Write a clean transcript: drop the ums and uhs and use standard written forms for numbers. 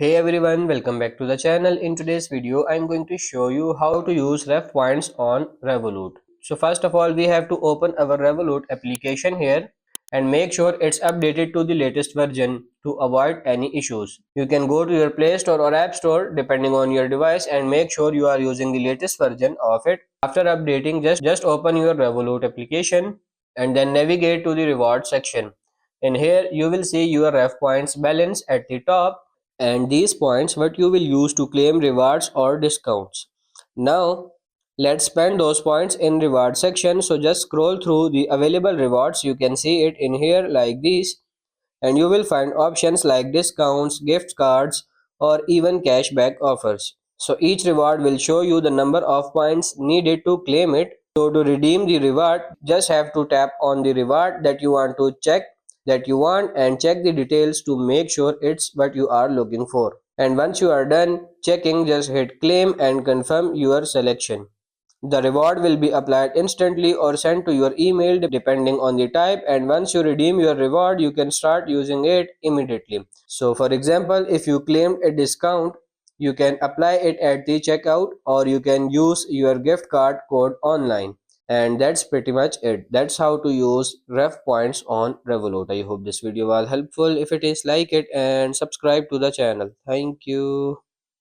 Hey everyone, welcome back to the channel. In today's video, I'm going to show you how to use Rev Points on Revolut. So first of all, we have to open our Revolut application here and make sure it's updated to the latest version to avoid any issues. You can go to your Play Store or App Store depending on your device and make sure you are using the latest version of it. After updating, just open your Revolut application and then navigate to the reward section. In here, you will see your Rev Points balance at the top and these points what you will use to claim rewards or discounts. Now let's spend those points in reward section. So just scroll through the available rewards. You can see it in here like this, and you will find options like discounts, gift cards, or even cashback offers. So each reward will show you the number of points needed to claim it. So to redeem the reward, just have to tap on the reward that you want to check that you want and check the details to make sure it's what you are looking for. And once you are done checking, just hit claim and confirm your selection. The reward will be applied instantly or sent to your email depending on the type, and once you redeem your reward you can start using it immediately. So for example, if you claimed a discount, you can apply it at the checkout or you can use your gift card code online. And that's pretty much it. That's how to use Rev Points on Revolut. I hope this video was helpful. If it is, like it and subscribe to the channel. Thank you.